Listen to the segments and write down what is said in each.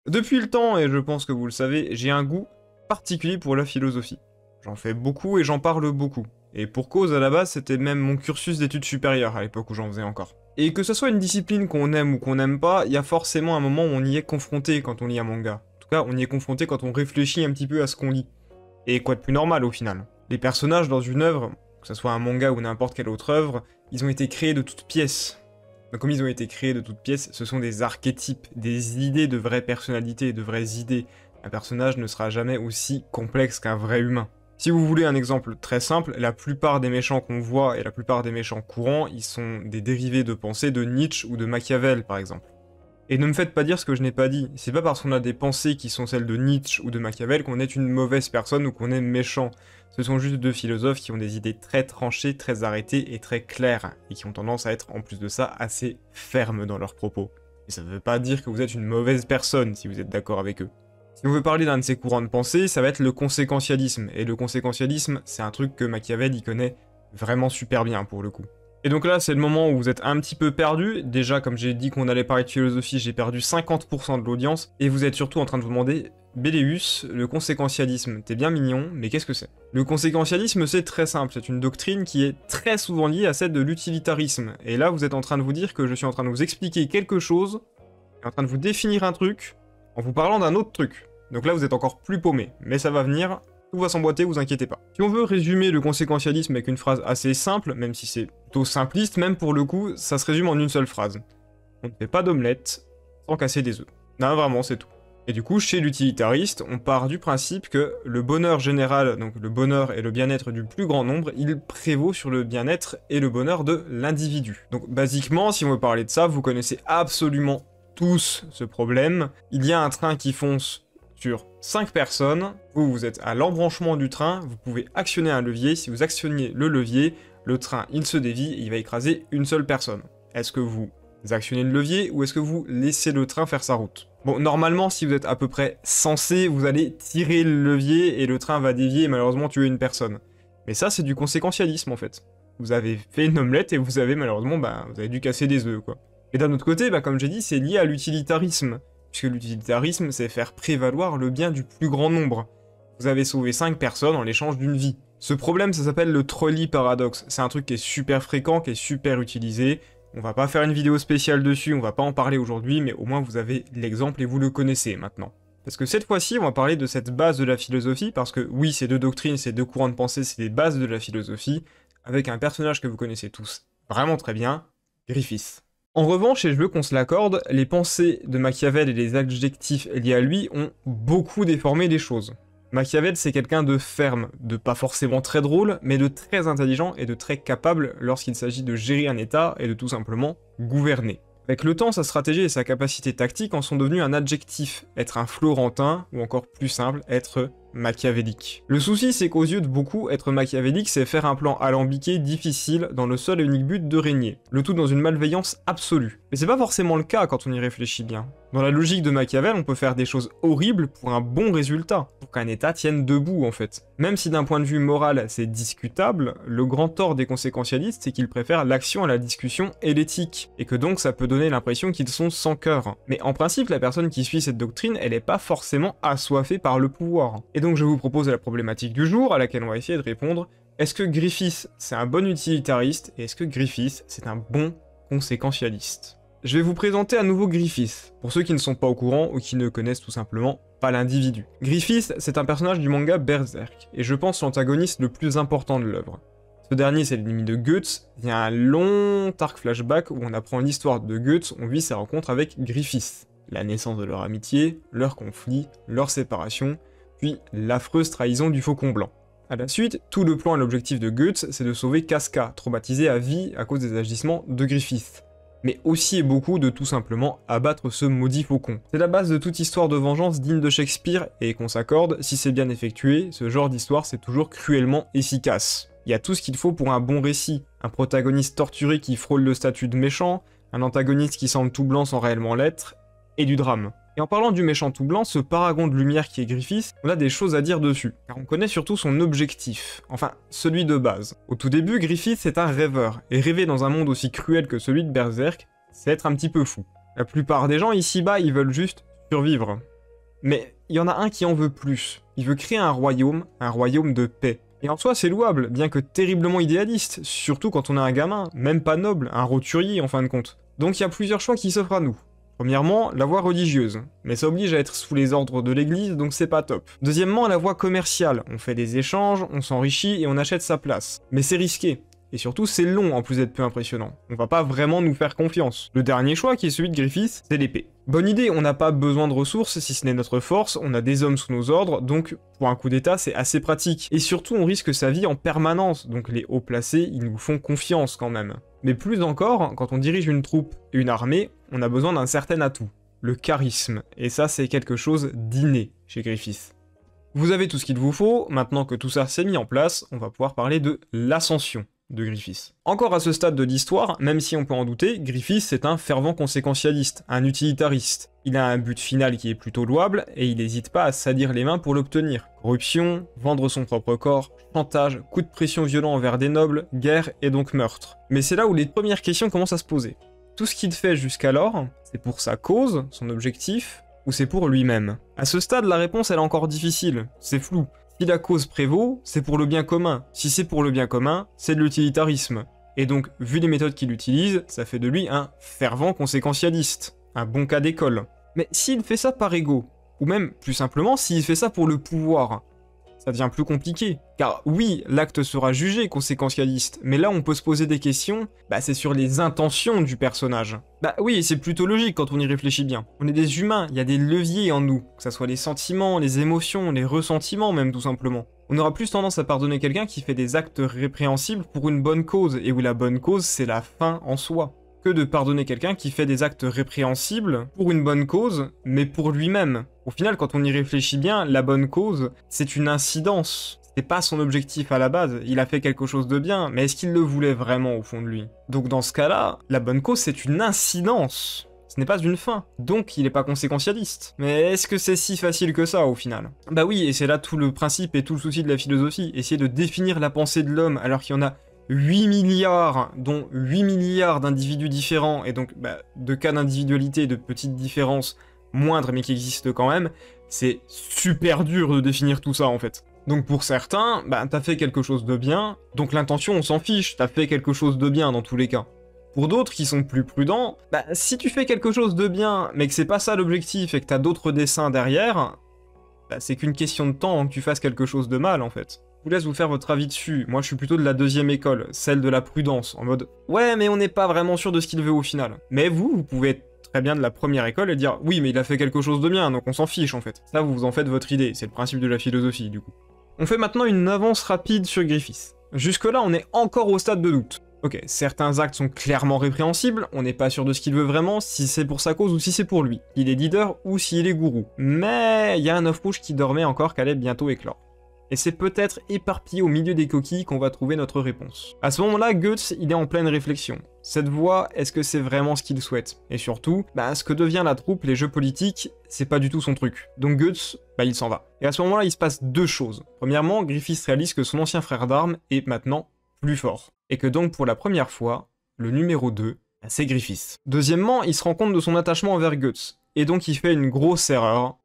Depuis le temps, et je pense que vous le savez, j'ai un goût particulier pour la philosophie. J'en fais beaucoup et j'en parle beaucoup. Et pour cause, à la base, c'était même mon cursus d'études supérieures à l'époque où j'en faisais encore. Et que ce soit une discipline qu'on aime ou qu'on n'aime pas, il y a forcément un moment où on y est confronté quand on lit un manga. En tout cas, on y est confronté quand on réfléchit un petit peu à ce qu'on lit. Et quoi de plus normal au final. Les personnages dans une œuvre, que ce soit un manga ou n'importe quelle autre œuvre, ils ont été créés de toutes pièces. Donc comme ils ont été créés de toutes pièces, ce sont des archétypes, des idées de vraies personnalités, de vraies idées. Un personnage ne sera jamais aussi complexe qu'un vrai humain. Si vous voulez un exemple très simple, la plupart des méchants qu'on voit et la plupart des méchants courants, ils sont des dérivés de pensées de Nietzsche ou de Machiavel par exemple. Et ne me faites pas dire ce que je n'ai pas dit, c'est pas parce qu'on a des pensées qui sont celles de Nietzsche ou de Machiavel qu'on est une mauvaise personne ou qu'on est méchant. Ce sont juste deux philosophes qui ont des idées très tranchées, très arrêtées et très claires, et qui ont tendance à être, en plus de ça, assez fermes dans leurs propos. Et ça ne veut pas dire que vous êtes une mauvaise personne si vous êtes d'accord avec eux. Si on veut parler d'un de ces courants de pensée, ça va être le conséquentialisme, et le conséquentialisme, c'est un truc que Machiavel y connaît vraiment super bien pour le coup. Et donc là, c'est le moment où vous êtes un petit peu perdu. Déjà, comme j'ai dit qu'on allait parler de philosophie, j'ai perdu 50% de l'audience. Et vous êtes surtout en train de vous demander, Béléus, le conséquentialisme, t'es bien mignon, mais qu'est-ce que c'est? Le conséquentialisme, c'est très simple. C'est une doctrine qui est très souvent liée à celle de l'utilitarisme. Et là, vous êtes en train de vous dire que je suis en train de vous expliquer quelque chose, et en train de vous définir un truc, en vous parlant d'un autre truc. Donc là, vous êtes encore plus paumé. Mais ça va venir. Tout va s'emboîter, vous inquiétez pas. Si on veut résumer le conséquentialisme avec une phrase assez simple, même si c'est plutôt simpliste, même pour le coup, ça se résume en une seule phrase. On ne fait pas d'omelette sans casser des œufs. Non, vraiment, c'est tout. Et du coup, chez l'utilitariste, on part du principe que le bonheur général, donc le bonheur et le bien-être du plus grand nombre, il prévaut sur le bien-être et le bonheur de l'individu. Donc basiquement, si on veut parler de ça, vous connaissez absolument tous ce problème. Il y a un train qui fonce sur 5 personnes, vous êtes à l'embranchement du train, vous pouvez actionner un levier, si vous actionnez le levier, le train il se dévie et il va écraser une seule personne. Est-ce que vous actionnez le levier ou est-ce que vous laissez le train faire sa route? Bon, normalement, si vous êtes à peu près censé, vous allez tirer le levier et le train va dévier et malheureusement tuer une personne. Mais ça, c'est du conséquentialisme en fait. Vous avez fait une omelette et vous avez malheureusement, vous avez dû casser des œufs quoi. Et d'un autre côté, comme j'ai dit, c'est lié à l'utilitarisme. Puisque l'utilitarisme, c'est faire prévaloir le bien du plus grand nombre. Vous avez sauvé 5 personnes en l'échange d'une vie. Ce problème, ça s'appelle le trolley paradoxe. C'est un truc qui est super fréquent, qui est super utilisé. On va pas faire une vidéo spéciale dessus, on va pas en parler aujourd'hui, mais au moins vous avez l'exemple et vous le connaissez maintenant. Parce que cette fois-ci, on va parler de cette base de la philosophie, parce que oui, ces deux doctrines, ces deux courants de pensée, c'est les bases de la philosophie, avec un personnage que vous connaissez tous vraiment très bien, Griffith. En revanche, et je veux qu'on se l'accorde, les pensées de Machiavel et les adjectifs liés à lui ont beaucoup déformé les choses. Machiavel, c'est quelqu'un de ferme, de pas forcément très drôle, mais de très intelligent et de très capable lorsqu'il s'agit de gérer un état et de tout simplement gouverner. Avec le temps, sa stratégie et sa capacité tactique en sont devenus un adjectif, être un florentin, ou encore plus simple, être machiavélique. Le souci, c'est qu'aux yeux de beaucoup, être machiavélique, c'est faire un plan alambiqué, difficile, dans le seul et unique but de régner. Le tout dans une malveillance absolue. Mais c'est pas forcément le cas quand on y réfléchit bien. Dans la logique de Machiavel, on peut faire des choses horribles pour un bon résultat, pour qu'un état tienne debout en fait. Même si d'un point de vue moral c'est discutable, le grand tort des conséquentialistes c'est qu'ils préfèrent l'action à la discussion et l'éthique, et que donc ça peut donner l'impression qu'ils sont sans cœur. Mais en principe, la personne qui suit cette doctrine, elle est pas forcément assoiffée par le pouvoir. Et donc je vous propose la problématique du jour, à laquelle on va essayer de répondre. Est-ce que Griffith c'est un bon utilitariste, et est-ce que Griffith c'est un bon conséquentialiste? Je vais vous présenter à nouveau Griffith, pour ceux qui ne sont pas au courant ou qui ne connaissent tout simplement pas l'individu. Griffith, c'est un personnage du manga Berserk, et je pense l'antagoniste le plus important de l'œuvre. Ce dernier, c'est l'ennemi de Guts, il y a un long arc flashback où on apprend l'histoire de Guts, on vit ses rencontres avec Griffith. La naissance de leur amitié, leur conflit, leur séparation, puis l'affreuse trahison du Faucon Blanc. A la suite, tout le plan et l'objectif de Guts, c'est de sauver Casca, traumatisé à vie à cause des agissements de Griffith. Mais aussi et beaucoup de tout simplement abattre ce maudit faucon. C'est la base de toute histoire de vengeance digne de Shakespeare, et qu'on s'accorde, si c'est bien effectué, ce genre d'histoire c'est toujours cruellement efficace. Il y a tout ce qu'il faut pour un bon récit, un protagoniste torturé qui frôle le statut de méchant, un antagoniste qui semble tout blanc sans réellement l'être, et du drame. Et en parlant du méchant tout blanc, ce paragon de lumière qui est Griffith, on a des choses à dire dessus, car on connaît surtout son objectif, enfin, celui de base. Au tout début, Griffith c'est un rêveur, et rêver dans un monde aussi cruel que celui de Berserk, c'est être un petit peu fou. La plupart des gens ici-bas, ils veulent juste survivre. Mais il y en a un qui en veut plus. Il veut créer un royaume de paix. Et en soi, c'est louable, bien que terriblement idéaliste, surtout quand on est un gamin, même pas noble, un roturier en fin de compte. Donc il y a plusieurs choix qui s'offrent à nous. Premièrement, la voie religieuse, mais ça oblige à être sous les ordres de l'église, donc c'est pas top. Deuxièmement, la voie commerciale, on fait des échanges, on s'enrichit et on achète sa place. Mais c'est risqué. Et surtout, c'est long en plus d'être peu impressionnant. On va pas vraiment nous faire confiance. Le dernier choix, qui est celui de Griffith, c'est l'épée. Bonne idée, on n'a pas besoin de ressources si ce n'est notre force, on a des hommes sous nos ordres, donc pour un coup d'état, c'est assez pratique. Et surtout, on risque sa vie en permanence, donc les hauts placés, ils nous font confiance quand même. Mais plus encore, quand on dirige une troupe et une armée, on a besoin d'un certain atout, le charisme. Et ça, c'est quelque chose d'inné chez Griffith. Vous avez tout ce qu'il vous faut, maintenant que tout ça s'est mis en place, on va pouvoir parler de l'ascension de Griffith. Encore à ce stade de l'histoire, même si on peut en douter, Griffith est un fervent conséquentialiste, un utilitariste. Il a un but final qui est plutôt louable, et il n'hésite pas à salir les mains pour l'obtenir. Corruption, vendre son propre corps, chantage, coups de pression violents envers des nobles, guerre et donc meurtre. Mais c'est là où les premières questions commencent à se poser. Tout ce qu'il fait jusqu'alors, c'est pour sa cause, son objectif, ou c'est pour lui-même? À ce stade, la réponse elle est encore difficile, c'est flou. Si la cause prévaut, c'est pour le bien commun. Si c'est pour le bien commun, c'est de l'utilitarisme. Et donc, vu les méthodes qu'il utilise, ça fait de lui un fervent conséquentialiste. Un bon cas d'école. Mais s'il fait ça par ego, ou même, plus simplement, s'il fait ça pour le pouvoir, ça devient plus compliqué. Car oui, l'acte sera jugé conséquentialiste, mais là on peut se poser des questions, c'est sur les intentions du personnage. Oui, c'est plutôt logique quand on y réfléchit bien. On est des humains, il y a des leviers en nous, que ça soit les sentiments, les émotions, les ressentiments même tout simplement. On aura plus tendance à pardonner quelqu'un qui fait des actes répréhensibles pour une bonne cause, et où la bonne cause c'est la fin en soi, que de pardonner quelqu'un qui fait des actes répréhensibles pour une bonne cause, mais pour lui-même. Au final, quand on y réfléchit bien, la bonne cause, c'est une incidence. C'est pas son objectif à la base, il a fait quelque chose de bien, mais est-ce qu'il le voulait vraiment au fond de lui? Donc dans ce cas-là, la bonne cause c'est une incidence. Ce n'est pas une fin, donc il est pas conséquentialiste. Mais est-ce que c'est si facile que ça au final? Oui, et c'est là tout le principe et tout le souci de la philosophie, essayer de définir la pensée de l'homme alors qu'il y en a 8 milliards, dont 8 milliards d'individus différents, et donc de cas d'individualité, de petites différences moindres mais qui existent quand même, c'est super dur de définir tout ça en fait. Donc pour certains, t'as fait quelque chose de bien, donc l'intention on s'en fiche, t'as fait quelque chose de bien dans tous les cas. Pour d'autres qui sont plus prudents, si tu fais quelque chose de bien, mais que c'est pas ça l'objectif et que t'as d'autres desseins derrière, c'est qu'une question de temps avant que tu fasses quelque chose de mal en fait. Je vous laisse vous faire votre avis dessus, moi je suis plutôt de la deuxième école, celle de la prudence, en mode « Ouais mais on n'est pas vraiment sûr de ce qu'il veut au final ». Mais vous pouvez être très bien de la première école et dire « Oui mais il a fait quelque chose de bien, donc on s'en fiche en fait ». Ça vous en faites votre idée, c'est le principe de la philosophie du coup. On fait maintenant une avance rapide sur Griffith. Jusque là on est encore au stade de doute. Ok, certains actes sont clairement répréhensibles, on n'est pas sûr de ce qu'il veut vraiment, si c'est pour sa cause ou si c'est pour lui. Il est leader ou s'il est gourou. Mais il y a un œuf rouge qui dormait encore qu'allait bientôt éclore. Et c'est peut-être éparpillé au milieu des coquilles qu'on va trouver notre réponse. À ce moment-là, Goetz, il est en pleine réflexion. Cette voie, est-ce que c'est vraiment ce qu'il souhaite? Et surtout, ce que devient la troupe, les jeux politiques, c'est pas du tout son truc. Donc Goetz, il s'en va. Et à ce moment-là, il se passe deux choses. Premièrement, Griffith réalise que son ancien frère d'armes est maintenant plus fort. Et que donc, pour la première fois, le numéro 2, c'est Griffith. Deuxièmement, il se rend compte de son attachement envers Goetz. Et donc, il fait une grosse erreur.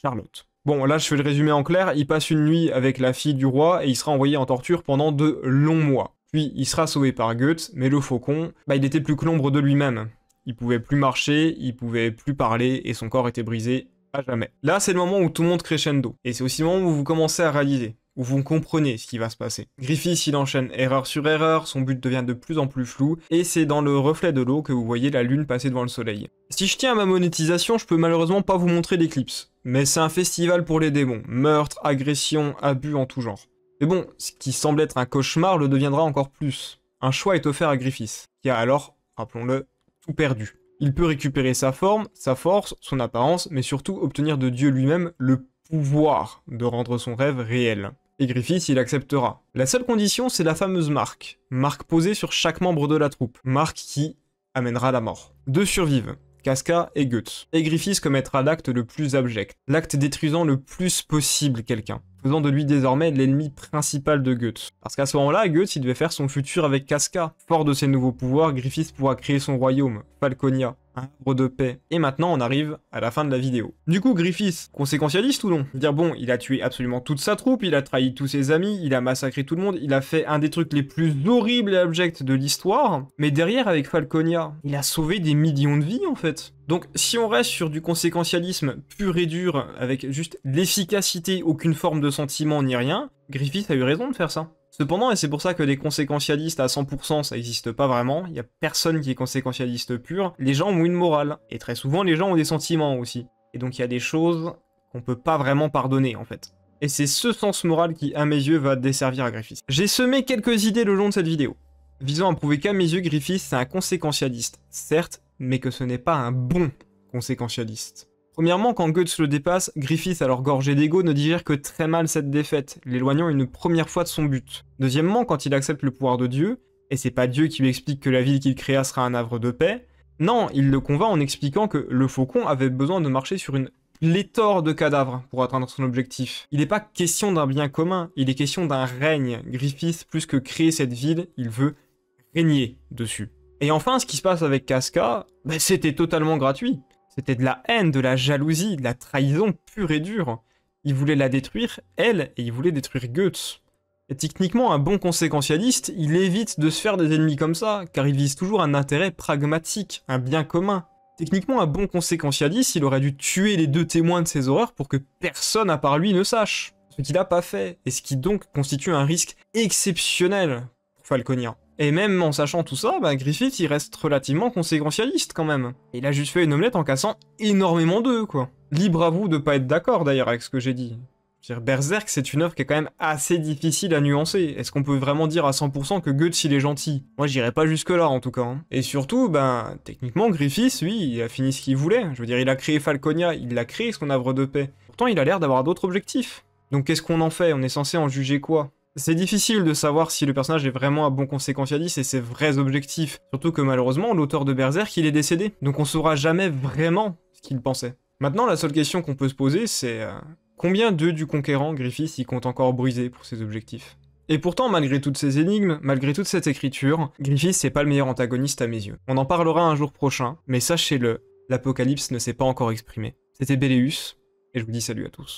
Charlotte. Bon, là, je fais le résumé en clair, il passe une nuit avec la fille du roi et il sera envoyé en torture pendant de longs mois. Puis, il sera sauvé par Goetz, mais le faucon, il était plus que l'ombre de lui-même. Il pouvait plus marcher, il pouvait plus parler, et son corps était brisé à jamais. Là, c'est le moment où tout monte crescendo. Et c'est aussi le moment où vous commencez à réaliser, où vous comprenez ce qui va se passer. Griffith, il enchaîne erreur sur erreur, son but devient de plus en plus flou, et c'est dans le reflet de l'eau que vous voyez la lune passer devant le soleil. Si je tiens à ma monétisation, je peux malheureusement pas vous montrer l'éclipse. Mais c'est un festival pour les démons, meurtres, agressions, abus en tout genre. Mais bon, ce qui semble être un cauchemar le deviendra encore plus. Un choix est offert à Griffith, qui a alors, rappelons-le, tout perdu. Il peut récupérer sa forme, sa force, son apparence, mais surtout obtenir de Dieu lui-même le pouvoir de rendre son rêve réel. Et Griffith, il acceptera. La seule condition, c'est la fameuse marque. Marque posée sur chaque membre de la troupe. Marque qui amènera la mort. Deux survivent. Casca et Goetz. Et Griffith commettra l'acte le plus abject, l'acte détruisant le plus possible quelqu'un, faisant de lui désormais l'ennemi principal de Goetz. Parce qu'à ce moment-là, Goetz il devait faire son futur avec Casca. Fort de ses nouveaux pouvoirs, Griffith pourra créer son royaume, Falconia. un havre de paix. Et maintenant, on arrive à la fin de la vidéo. Du coup, Griffith, conséquentialiste ou non? Dire bon, il a tué absolument toute sa troupe, il a trahi tous ses amis, il a massacré tout le monde, il a fait un des trucs les plus horribles et abjects de l'histoire, mais derrière, avec Falconia, il a sauvé des millions de vies, en fait. Donc, si on reste sur du conséquentialisme pur et dur, avec juste l'efficacité, aucune forme de sentiment ni rien, Griffith a eu raison de faire ça. Cependant, et c'est pour ça que des conséquentialistes à 100%, ça n'existe pas vraiment, il n'y a personne qui est conséquentialiste pur, les gens ont une morale, et très souvent les gens ont des sentiments aussi. Et donc il y a des choses qu'on peut pas vraiment pardonner en fait. Et c'est ce sens moral qui, à mes yeux, va desservir à Griffith. J'ai semé quelques idées le long de cette vidéo, visant à prouver qu'à mes yeux, Griffith c'est un conséquentialiste, certes, mais que ce n'est pas un bon conséquentialiste. Premièrement, quand Guts le dépasse, Griffith, alors gorgé d'ego, ne digère que très mal cette défaite, l'éloignant une première fois de son but. Deuxièmement, quand il accepte le pouvoir de Dieu, et c'est pas Dieu qui lui explique que la ville qu'il créa sera un havre de paix, non, il le convainc en expliquant que le faucon avait besoin de marcher sur une pléthore de cadavres pour atteindre son objectif. Il n'est pas question d'un bien commun, il est question d'un règne. Griffith, plus que créer cette ville, il veut régner dessus. Et enfin, ce qui se passe avec Casca, c'était totalement gratuit. C'était de la haine, de la jalousie, de la trahison pure et dure. Il voulait la détruire, elle, et il voulait détruire Guts. Et techniquement, un bon conséquentialiste, il évite de se faire des ennemis comme ça, car il vise toujours un intérêt pragmatique, un bien commun. Techniquement, un bon conséquentialiste, il aurait dû tuer les deux témoins de ses horreurs pour que personne à part lui ne sache. Ce qu'il n'a pas fait, et ce qui donc constitue un risque exceptionnel pour Falconia. Et même en sachant tout ça, Griffith il reste relativement conséquentialiste quand même. Et il a juste fait une omelette en cassant énormément d'œufs quoi. Libre à vous de pas être d'accord d'ailleurs avec ce que j'ai dit. Je veux dire, Berserk c'est une œuvre qui est quand même assez difficile à nuancer. Est-ce qu'on peut vraiment dire à 100% que Guts il est gentil? Moi j'irais pas jusque là en tout cas. Hein. Et surtout, techniquement Griffith, lui, il a fini ce qu'il voulait. Je veux dire, il a créé Falconia, il a créé son havre de paix. Pourtant il a l'air d'avoir d'autres objectifs. Donc qu'est-ce qu'on en fait? On est censé en juger quoi? C'est difficile de savoir si le personnage est vraiment un bon conséquentialiste et ses vrais objectifs. Surtout que malheureusement, l'auteur de Berserk, il est décédé. Donc on saura jamais vraiment ce qu'il pensait. Maintenant, la seule question qu'on peut se poser, c'est combien d'œufs du conquérant Griffith il compte encore briser pour ses objectifs? Et pourtant, malgré toutes ces énigmes, malgré toute cette écriture, Griffith c'est pas le meilleur antagoniste à mes yeux. On en parlera un jour prochain, mais sachez-le, l'Apocalypse ne s'est pas encore exprimé. C'était Béléus, et je vous dis salut à tous.